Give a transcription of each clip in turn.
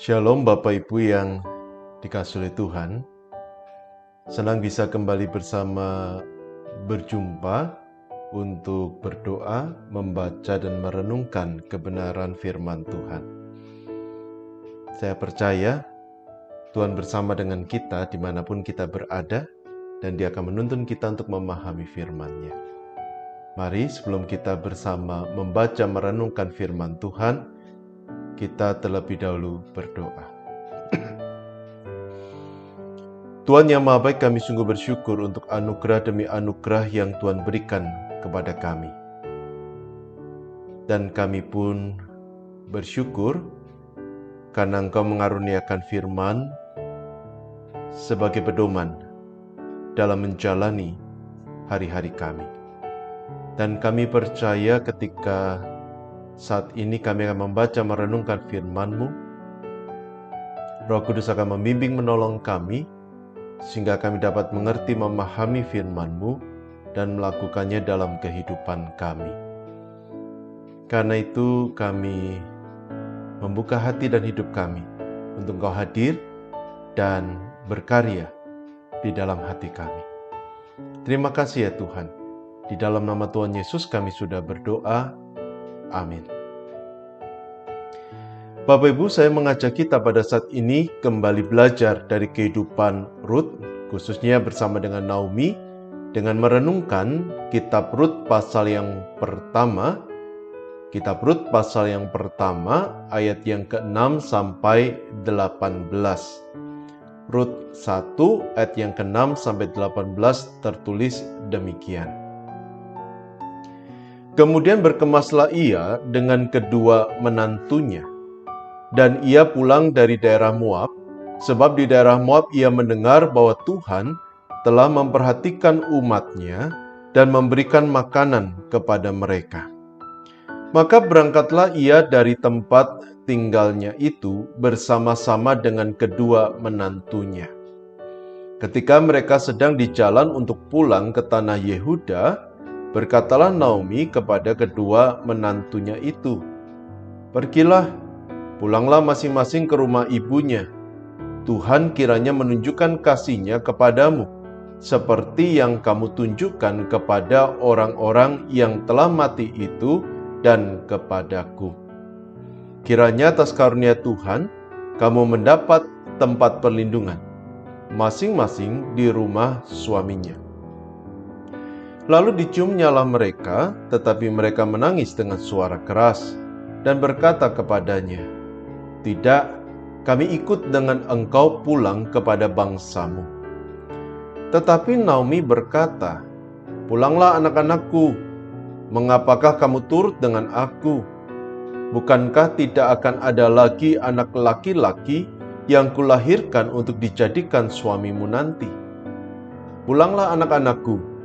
Shalom Bapak Ibu yang dikasihi oleh Tuhan. Senang bisa kembali bersama berjumpa untuk berdoa, membaca dan merenungkan kebenaran firman Tuhan. Saya percaya Tuhan bersama dengan kita dimanapun kita berada dan Dia akan menuntun kita untuk memahami firman-Nya. Mari sebelum kita bersama membaca merenungkan firman Tuhan, kita terlebih dahulu berdoa. Tuhan yang Maha Baik, kami sungguh bersyukur untuk anugerah demi anugerah yang Tuhan berikan kepada kami. Dan kami pun bersyukur karena Engkau mengaruniakan firman sebagai pedoman dalam menjalani hari-hari kami. Dan kami percaya ketika saat ini kami akan membaca merenungkan firman-Mu, Roh Kudus akan membimbing menolong kami, sehingga kami dapat mengerti memahami firman-Mu dan melakukannya dalam kehidupan kami. Karena itu kami membuka hati dan hidup kami untuk Engkau hadir dan berkarya di dalam hati kami. Terima kasih ya Tuhan. Di dalam nama Tuhan Yesus kami sudah berdoa. Amin. Bapak Ibu, saya mengajak kita pada saat ini kembali belajar dari kehidupan Rut, khususnya bersama dengan Naomi, dengan merenungkan kitab Rut pasal yang pertama. Kitab Rut pasal yang pertama, ayat yang ke-6 sampai 18. Rut 1 ayat yang ke-6 sampai 18 tertulis demikian. Kemudian berkemaslah ia dengan kedua menantunya, dan ia pulang dari daerah Moab, sebab di daerah Moab ia mendengar bahwa Tuhan telah memperhatikan umat-Nya dan memberikan makanan kepada mereka. Maka berangkatlah ia dari tempat tinggalnya itu bersama-sama dengan kedua menantunya. Ketika mereka sedang di jalan untuk pulang ke tanah Yehuda, berkatalah Naomi kepada kedua menantunya itu, "Pergilah, pulanglah masing-masing ke rumah ibunya. Tuhan kiranya menunjukkan kasih-Nya kepadamu, seperti yang kamu tunjukkan kepada orang-orang yang telah mati itu dan kepadaku. Kiranya atas karunia Tuhan, kamu mendapat tempat perlindungan, masing-masing di rumah suaminya." Lalu diciumnyalah mereka, tetapi mereka menangis dengan suara keras dan berkata kepadanya, "Tidak, kami ikut dengan engkau pulang kepada bangsamu." Tetapi Naomi berkata, "Pulanglah anak-anakku, mengapakah kamu turut dengan aku? Bukankah tidak akan ada lagi anak laki-laki yang kulahirkan untuk dijadikan suamimu nanti? Pulanglah anak-anakku,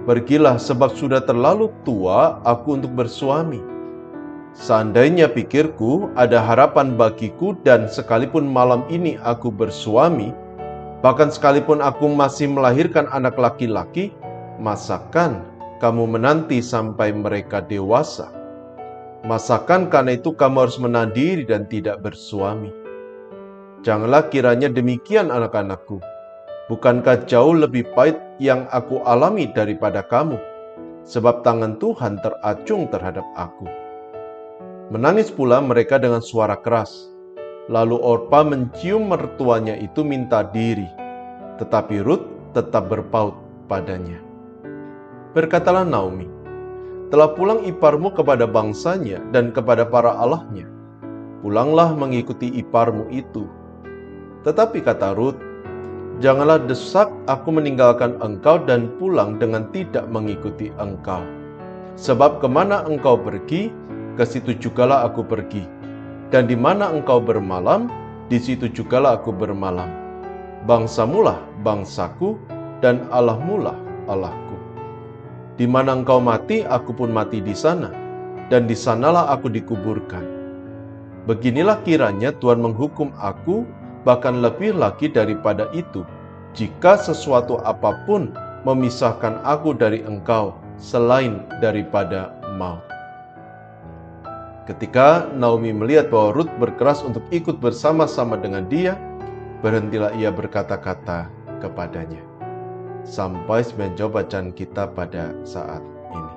pergilah sebab sudah terlalu tua aku untuk bersuami. Seandainya pikirku ada harapan bagiku dan sekalipun malam ini aku bersuami, bahkan sekalipun aku masih melahirkan anak laki-laki, masakan kamu menanti sampai mereka dewasa? Masakan karena itu kamu harus menahan diri dan tidak bersuami? Janganlah kiranya demikian anak-anakku. Bukankah jauh lebih pahit yang aku alami daripada kamu? Sebab tangan Tuhan teracung terhadap aku." Menangis pula mereka dengan suara keras. Lalu Orpa mencium mertuanya itu minta diri, tetapi Rut tetap berpaut padanya. Berkatalah Naomi, "Telah pulang iparmu kepada bangsanya dan kepada para allahnya. Pulanglah mengikuti iparmu itu." Tetapi kata Rut, "Janganlah desak aku meninggalkan engkau dan pulang dengan tidak mengikuti engkau. Sebab kemana engkau pergi, ke situ jugalah aku pergi. Dan di mana engkau bermalam, di situ jugalah aku bermalam. Bangsamulah bangsaku, dan Allahmulah Allahku. Di mana engkau mati, aku pun mati di sana, dan di sanalah aku dikuburkan. Beginilah kiranya Tuhan menghukum aku, bahkan lebih lagi daripada itu, jika sesuatu apapun memisahkan aku dari engkau selain daripada maut." Ketika Naomi melihat bahwa Ruth berkeras untuk ikut bersama-sama dengan dia, berhentilah ia berkata-kata kepadanya. Sampai menjawab bacaan kita pada saat ini.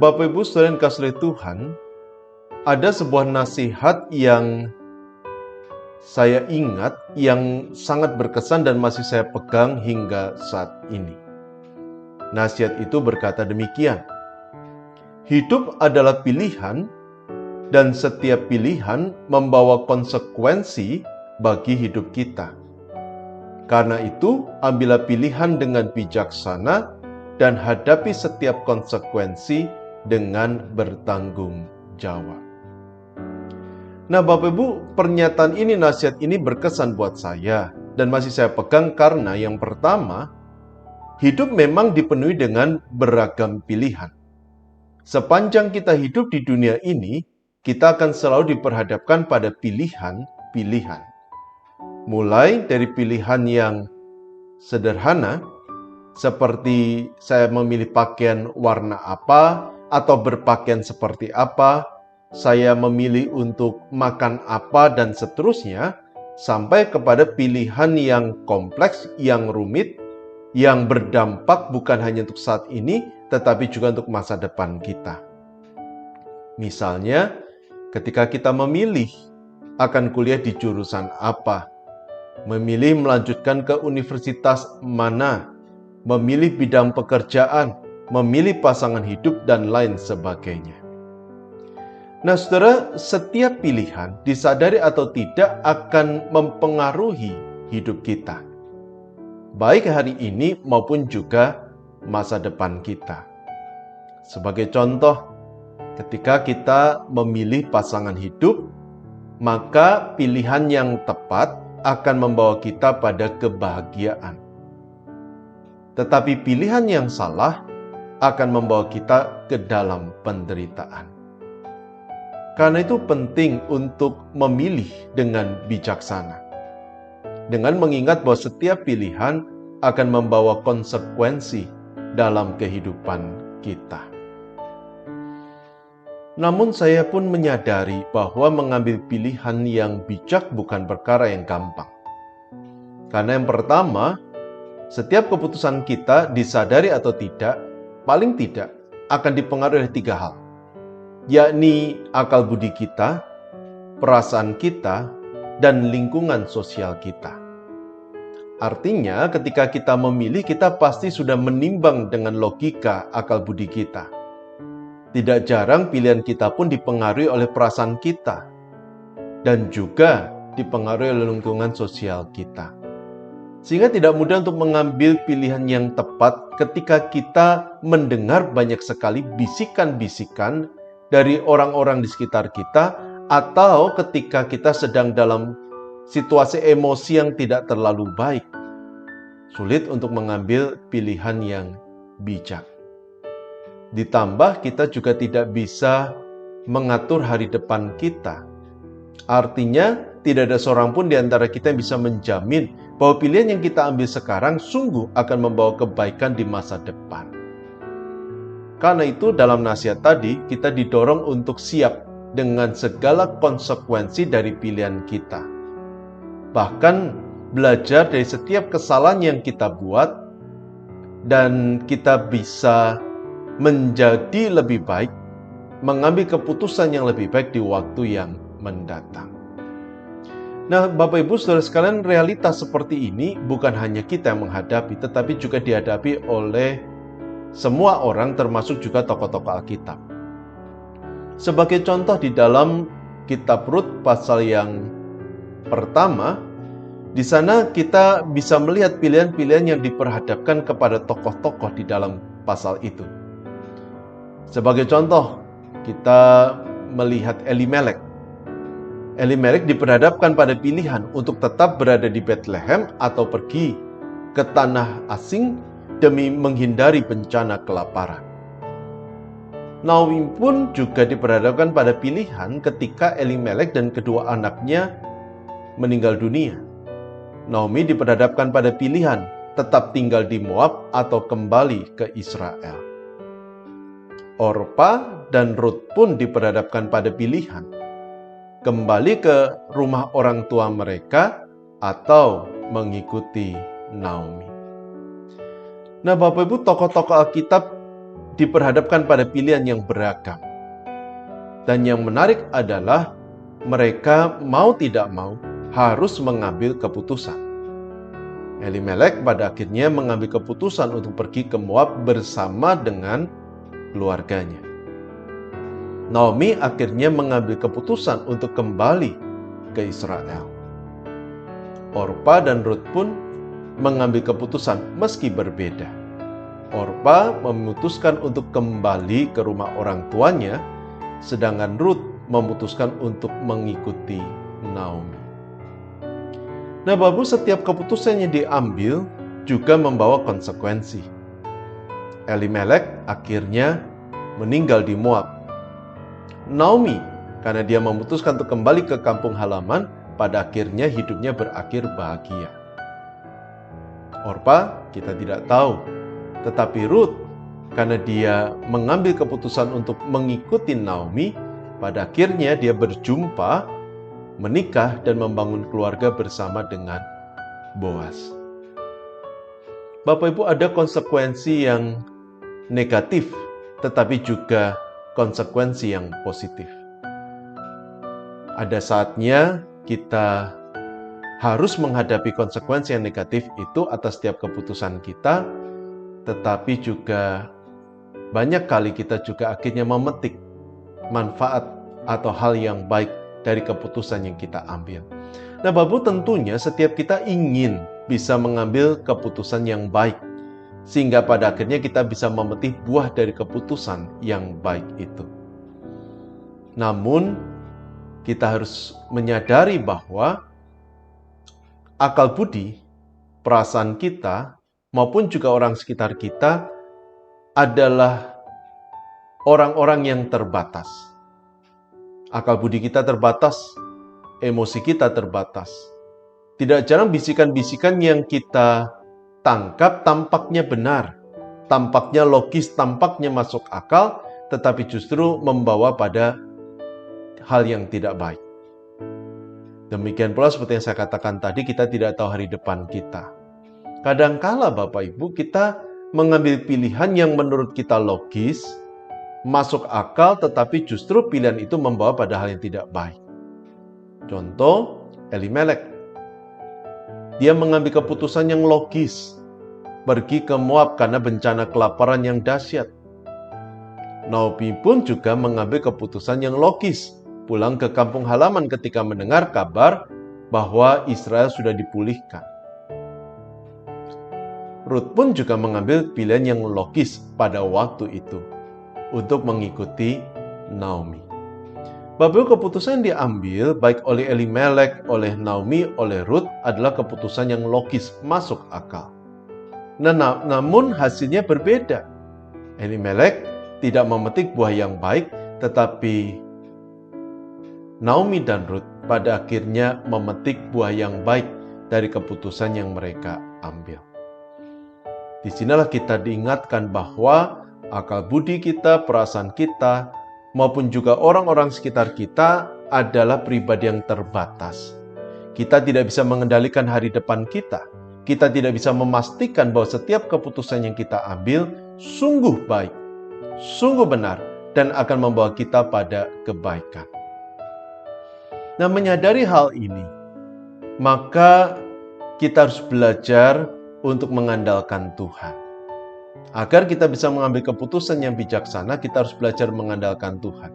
Bapak Ibu saudara yang kasih Tuhan, ada sebuah nasihat yang saya ingat, yang sangat berkesan dan masih saya pegang hingga saat ini. Nasihat itu berkata demikian: hidup adalah pilihan, dan setiap pilihan membawa konsekuensi bagi hidup kita. Karena itu, ambillah pilihan dengan bijaksana dan hadapi setiap konsekuensi dengan bertanggung jawab. Nah, Bapak Ibu, pernyataan ini, nasihat ini berkesan buat saya dan masih saya pegang karena yang pertama, hidup memang dipenuhi dengan beragam pilihan. Sepanjang kita hidup di dunia ini, kita akan selalu diperhadapkan pada pilihan-pilihan. Mulai dari pilihan yang sederhana, seperti saya memilih pakaian warna apa, atau berpakaian seperti apa, saya memilih untuk makan apa, dan seterusnya, sampai kepada pilihan yang kompleks, yang rumit, yang berdampak bukan hanya untuk saat ini, tetapi juga untuk masa depan kita. Misalnya, ketika kita memilih akan kuliah di jurusan apa, memilih melanjutkan ke universitas mana, memilih bidang pekerjaan, memilih pasangan hidup, dan lain sebagainya. Nah, saudara, setiap pilihan, disadari atau tidak, akan mempengaruhi hidup kita. Baik hari ini maupun juga masa depan kita. Sebagai contoh, ketika kita memilih pasangan hidup, maka pilihan yang tepat akan membawa kita pada kebahagiaan. Tetapi pilihan yang salah akan membawa kita ke dalam penderitaan. Karena itu penting untuk memilih dengan bijaksana. Dengan mengingat bahwa setiap pilihan akan membawa konsekuensi dalam kehidupan kita. Namun saya pun menyadari bahwa mengambil pilihan yang bijak bukan perkara yang gampang. Karena yang pertama, setiap keputusan kita, disadari atau tidak, paling tidak akan dipengaruhi oleh 3 hal. Yakni akal budi kita, perasaan kita, dan lingkungan sosial kita. Artinya, ketika kita memilih, kita pasti sudah menimbang dengan logika akal budi kita. Tidak jarang pilihan kita pun dipengaruhi oleh perasaan kita, dan juga dipengaruhi oleh lingkungan sosial kita. Sehingga tidak mudah untuk mengambil pilihan yang tepat ketika kita mendengar banyak sekali bisikan-bisikan dari orang-orang di sekitar kita, atau ketika kita sedang dalam situasi emosi yang tidak terlalu baik. Sulit untuk mengambil pilihan yang bijak. Ditambah kita juga tidak bisa mengatur hari depan kita. Artinya tidak ada seorang pun di antara kita yang bisa menjamin bahwa pilihan yang kita ambil sekarang sungguh akan membawa kebaikan di masa depan. Karena itu dalam nasihat tadi kita didorong untuk siap dengan segala konsekuensi dari pilihan kita. Bahkan belajar dari setiap kesalahan yang kita buat, dan kita bisa menjadi lebih baik, mengambil keputusan yang lebih baik di waktu yang mendatang. Nah, Bapak Ibu Saudara sekalian, realitas seperti ini bukan hanya kita yang menghadapi, tetapi juga dihadapi oleh semua orang, termasuk juga tokoh-tokoh Alkitab. Sebagai contoh di dalam kitab Rut pasal yang pertama, di sana kita bisa melihat pilihan-pilihan yang diperhadapkan kepada tokoh-tokoh di dalam pasal itu. Sebagai contoh, kita melihat Elimelek. Elimelek diperhadapkan pada pilihan untuk tetap berada di Bethlehem atau pergi ke tanah asing demi menghindari bencana kelaparan. Naomi pun juga diperhadapkan pada pilihan ketika Elimelek dan kedua anaknya meninggal dunia. Naomi diperhadapkan pada pilihan tetap tinggal di Moab atau kembali ke Israel. Orpa dan Rut pun diperhadapkan pada pilihan. Kembali ke rumah orang tua mereka atau mengikuti Naomi. Nah, Bapak Ibu, tokoh-tokoh Alkitab diperhadapkan pada pilihan yang beragam. Dan yang menarik adalah mereka mau tidak mau harus mengambil keputusan. Elimelek pada akhirnya mengambil keputusan untuk pergi ke Moab bersama dengan keluarganya. Naomi akhirnya mengambil keputusan untuk kembali ke Israel. Orpa dan Rut pun mengambil keputusan meski berbeda. Orpa memutuskan untuk kembali ke rumah orang tuanya, sedangkan Rut memutuskan untuk mengikuti Naomi. Nah, Bapak, setiap keputusan yang diambil juga membawa konsekuensi. Elimelek akhirnya meninggal di Moab. Naomi, karena dia memutuskan untuk kembali ke kampung halaman, pada akhirnya hidupnya berakhir bahagia. Orpa kita tidak tahu, tetapi Rut, karena dia mengambil keputusan untuk mengikuti Naomi, pada akhirnya dia berjumpa, menikah, dan membangun keluarga bersama dengan Boas. Bapak Ibu, ada konsekuensi yang negatif, tetapi juga konsekuensi yang positif. Ada saatnya kita harus menghadapi konsekuensi yang negatif itu atas setiap keputusan kita, tetapi juga banyak kali kita juga akhirnya memetik manfaat atau hal yang baik dari keputusan yang kita ambil. Nah, Bapak, tentunya setiap kita ingin bisa mengambil keputusan yang baik, sehingga pada akhirnya kita bisa memetik buah dari keputusan yang baik itu. Namun, kita harus menyadari bahwa akal budi, perasaan kita, maupun juga orang sekitar kita adalah orang-orang yang terbatas. Akal budi kita terbatas, emosi kita terbatas. Tidak jarang bisikan-bisikan yang kita tangkap tampaknya benar, tampaknya logis, tampaknya masuk akal, tetapi justru membawa pada hal yang tidak baik. Demikian pula seperti yang saya katakan tadi, kita tidak tahu hari depan kita. Kadangkala Bapak Ibu, kita mengambil pilihan yang menurut kita logis, masuk akal, tetapi justru pilihan itu membawa pada hal yang tidak baik. Contoh, Elimelek. Dia mengambil keputusan yang logis, pergi ke Moab karena bencana kelaparan yang dahsyat. Naomi pun juga mengambil keputusan yang logis, pulang ke kampung halaman ketika mendengar kabar bahwa Israel sudah dipulihkan. Rut pun juga mengambil pilihan yang logis pada waktu itu untuk mengikuti Naomi. Bapak, keputusan yang diambil baik oleh Elimelek, oleh Naomi, oleh Rut adalah keputusan yang logis, masuk akal. Namun hasilnya berbeda. Elimelek tidak memetik buah yang baik, tetapi Naomi dan Rut pada akhirnya memetik buah yang baik dari keputusan yang mereka ambil. Disinilah kita diingatkan bahwa akal budi kita, perasaan kita, maupun juga orang-orang sekitar kita adalah pribadi yang terbatas. Kita tidak bisa mengendalikan hari depan kita. Kita tidak bisa memastikan bahwa setiap keputusan yang kita ambil sungguh baik, sungguh benar, dan akan membawa kita pada kebaikan. Nah, menyadari hal ini, maka kita harus belajar untuk mengandalkan Tuhan. Agar kita bisa mengambil keputusan yang bijaksana, kita harus belajar mengandalkan Tuhan.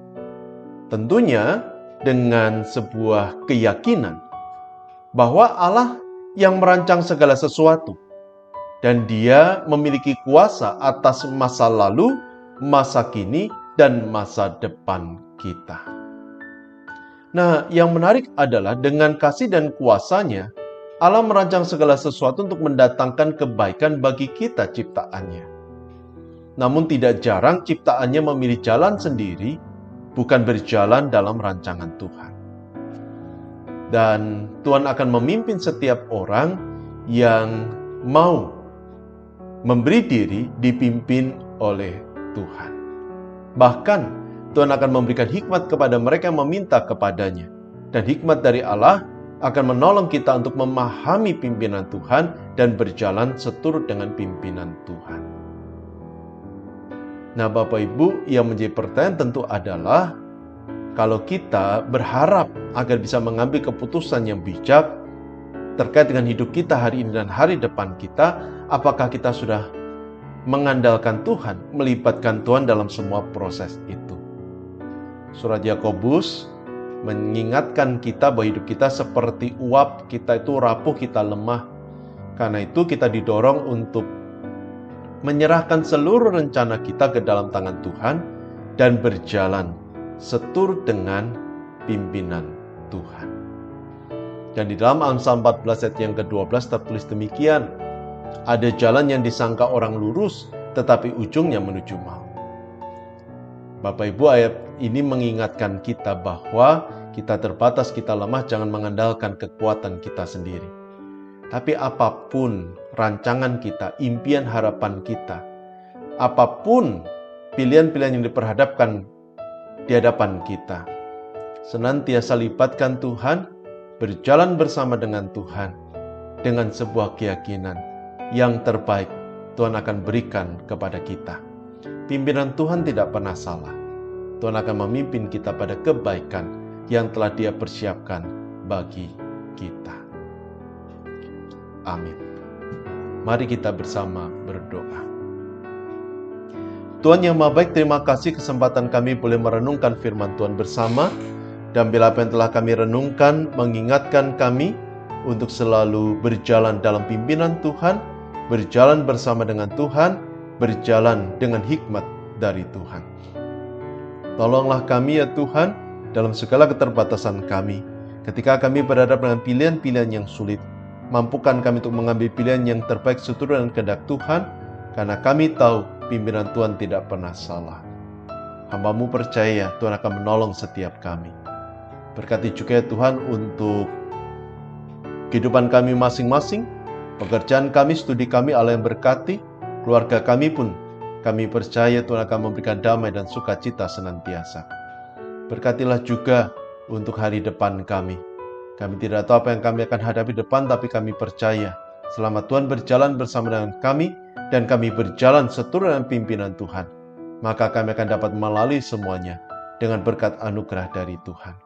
Tentunya dengan sebuah keyakinan bahwa Allah yang merancang segala sesuatu dan Dia memiliki kuasa atas masa lalu, masa kini, dan masa depan kita. Nah, yang menarik adalah dengan kasih dan kuasa-Nya, Allah merancang segala sesuatu untuk mendatangkan kebaikan bagi kita ciptaannya. Namun tidak jarang ciptaannya memilih jalan sendiri, bukan berjalan dalam rancangan Tuhan. Dan Tuhan akan memimpin setiap orang yang mau memberi diri dipimpin oleh Tuhan. Bahkan Tuhan akan memberikan hikmat kepada mereka yang meminta kepadanya. Dan hikmat dari Allah akan menolong kita untuk memahami pimpinan Tuhan dan berjalan seturut dengan pimpinan Tuhan. Nah, Bapak Ibu, yang menjadi pertanyaan tentu adalah, kalau kita berharap agar bisa mengambil keputusan yang bijak terkait dengan hidup kita hari ini dan hari depan kita, apakah kita sudah mengandalkan Tuhan, melibatkan Tuhan dalam semua proses itu? Surat Yakobus mengingatkan kita bahwa hidup kita seperti uap, kita itu rapuh, kita lemah. Karena itu kita didorong untuk menyerahkan seluruh rencana kita ke dalam tangan Tuhan dan berjalan seturut dengan pimpinan Tuhan. Dan di dalam Amsal 14 ayat yang ke-12 tertulis demikian, ada jalan yang disangka orang lurus, tetapi ujungnya menuju maut. Bapak Ibu, ayat ini mengingatkan kita bahwa kita terbatas, kita lemah, jangan mengandalkan kekuatan kita sendiri. Tapi apapun rancangan kita, impian harapan kita, apapun pilihan-pilihan yang diperhadapkan di hadapan kita, senantiasa libatkan Tuhan, berjalan bersama dengan Tuhan, dengan sebuah keyakinan yang terbaik Tuhan akan berikan kepada kita. Pimpinan Tuhan tidak pernah salah. Tuhan akan memimpin kita pada kebaikan yang telah Dia persiapkan bagi kita. Amin. Mari kita bersama berdoa. Tuhan yang Maha Baik, terima kasih kesempatan kami boleh merenungkan firman Tuhan bersama. Dan bila apa yang telah kami renungkan mengingatkan kami untuk selalu berjalan dalam pimpinan Tuhan, berjalan bersama dengan Tuhan, berjalan dengan hikmat dari Tuhan. Tolonglah kami ya Tuhan, dalam segala keterbatasan kami. Ketika kami berhadapan dengan pilihan-pilihan yang sulit, mampukan kami untuk mengambil pilihan yang terbaik seturut dengan kehendak Tuhan, karena kami tahu pimpinan Tuhan tidak pernah salah. Hamba-Mu percaya Tuhan akan menolong setiap kami. Berkati juga ya Tuhan untuk kehidupan kami masing-masing, pekerjaan kami, studi kami, Allah yang berkati, keluarga kami pun kami percaya Tuhan akan memberikan damai dan sukacita senantiasa. Berkatilah juga untuk hari depan kami. Kami tidak tahu apa yang kami akan hadapi depan, tapi kami percaya selama Tuhan berjalan bersama dengan kami dan kami berjalan seturut dengan pimpinan Tuhan, maka kami akan dapat melalui semuanya dengan berkat anugerah dari Tuhan.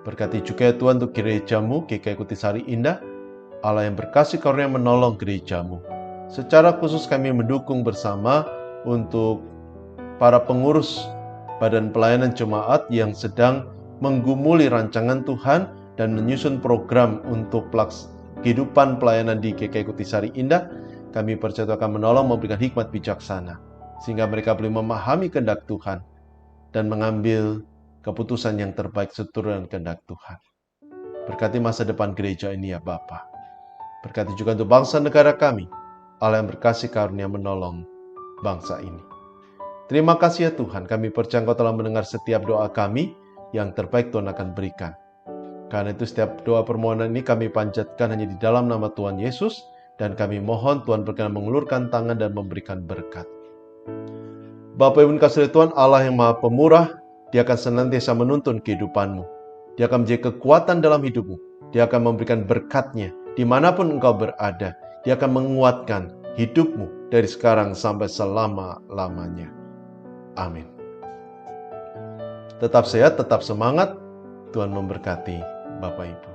Berkati juga ya Tuhan untuk gereja-Mu, GKI Kutisari Indah, Allah yang berkasih karunia menolong gereja-Mu. Secara khusus kami mendukung bersama untuk para pengurus Badan Pelayanan Jemaat yang sedang menggumuli rancangan Tuhan dan menyusun program untuk kehidupan pelayanan di GKI Kutisari Indah. Kami percaya Tuhan akan menolong, memberikan hikmat bijaksana, sehingga mereka boleh memahami kehendak Tuhan dan mengambil keputusan yang terbaik seturut dengan kehendak Tuhan. Berkati masa depan gereja ini ya Bapa. Berkati juga untuk bangsa negara kami, Allah yang berkasih karunia menolong bangsa ini. Terima kasih ya Tuhan, kami percaya Engkau telah mendengar setiap doa kami, yang terbaik Tuhan akan berikan. Karena itu setiap doa permohonan ini kami panjatkan hanya di dalam nama Tuhan Yesus, dan kami mohon Tuhan berkenan mengulurkan tangan dan memberikan berkat. Bapa Ibu kasih Tuhan, Allah yang Maha Pemurah, Dia akan senantiasa menuntun kehidupanmu. Dia akan menjadi kekuatan dalam hidupmu. Dia akan memberikan berkat-Nya dimanapun engkau berada. Dia akan menguatkan hidupmu dari sekarang sampai selama-lamanya. Amin. Tetap sehat, tetap semangat. Tuhan memberkati Bapak Ibu.